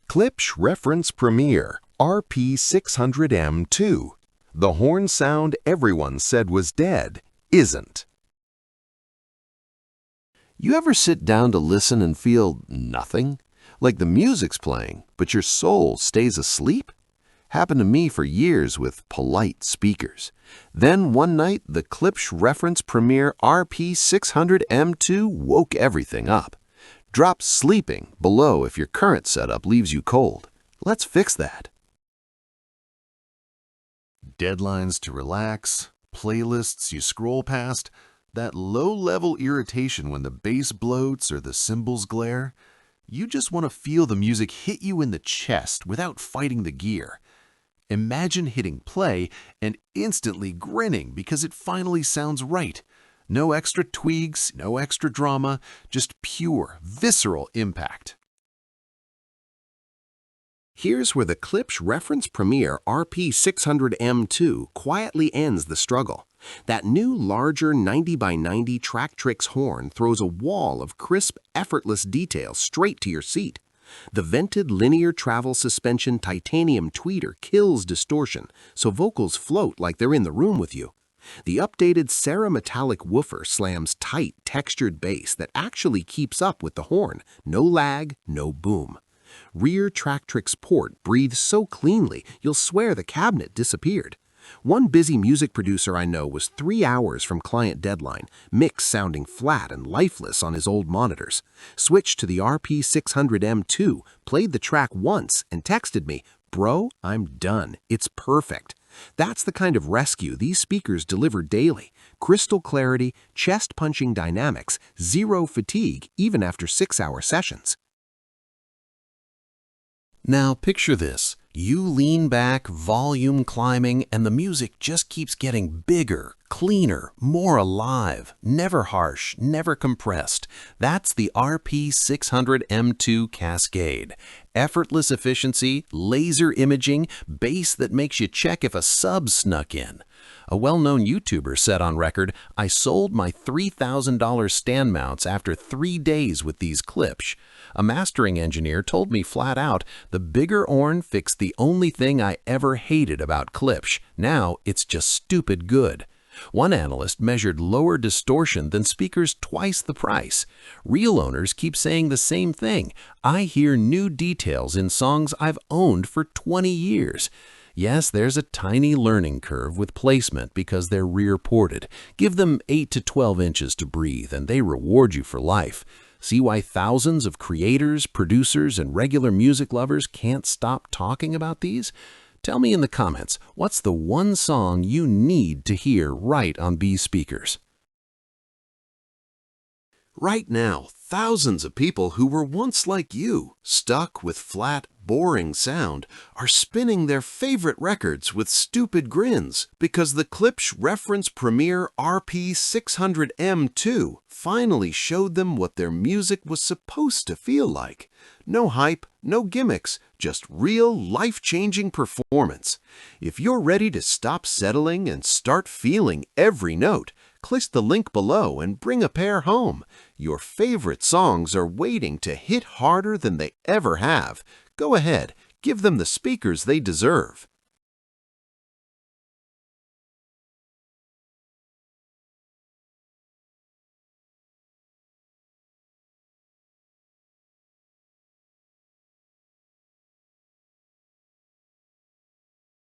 Klipsch Reference Premier RP-600M II. The horn sound everyone said was dead isn't. You ever sit down to listen and feel nothing? Like the music's playing, but your soul stays asleep? Happened to me for years with polite speakers. Then one night, the Klipsch Reference Premier RP-600M II woke everything up. Drop sleeping below if your current setup leaves you cold. Let's fix that. Deadlines to relax, playlists you scroll past, that low-level irritation when the bass bloats or the cymbals glare. You just want to feel the music hit you in the chest without fighting the gear. Imagine hitting play and instantly grinning because it finally sounds right. No extra tweaks, no extra drama, just pure, visceral impact. Here's where the Klipsch Reference Premier RP-600M II quietly ends the struggle. That new, larger 90x90 Tractrix horn throws a wall of crisp, effortless detail straight to your seat. The vented linear travel suspension titanium tweeter kills distortion, so vocals float like they're in the room with you. The updated Cerametallic woofer slams tight, textured bass that actually keeps up with the horn. No lag, no boom. Rear Tractrix port breathes so cleanly, you'll swear the cabinet disappeared. One busy music producer I know was 3 hours from client deadline, mix sounding flat and lifeless on his old monitors. Switched to the RP-600M II, played the track once, and texted me, "Bro, I'm done. It's perfect." That's the kind of rescue these speakers deliver daily. Crystal clarity, chest-punching dynamics, zero fatigue even after 6-hour sessions. Now picture this. You lean back, volume climbing, and the music just keeps getting bigger, cleaner, more alive, never harsh, never compressed. That's the RP-600M II Cascade. Effortless efficiency, laser imaging, bass that makes you check if a sub snuck in. A well-known YouTuber said on record, "I sold my $3,000 stand mounts after 3 days with these Klipsch." A mastering engineer told me flat out, "The bigger horn fixed the only thing I ever hated about Klipsch. Now it's just stupid good." One analyst measured lower distortion than speakers twice the price. Real owners keep saying the same thing. "I hear new details in songs I've owned for 20 years. Yes, there's a tiny learning curve with placement because they're rear-ported. Give them 8 to 12 inches to breathe, and they reward you for life. See why thousands of creators, producers, and regular music lovers can't stop talking about these? Tell me in the comments, what's the one song you need to hear right on these speakers? Right now, thousands of people who were once like you, stuck with flat, boring sound, are spinning their favorite records with stupid grins because the Klipsch Reference Premier RP-600M II finally showed them what their music was supposed to feel like. No hype, no gimmicks, just real life-changing performance. If you're ready to stop settling and start feeling every note, click the link below and bring a pair home. Your favorite songs are waiting to hit harder than they ever have. Go ahead, give them the speakers they deserve.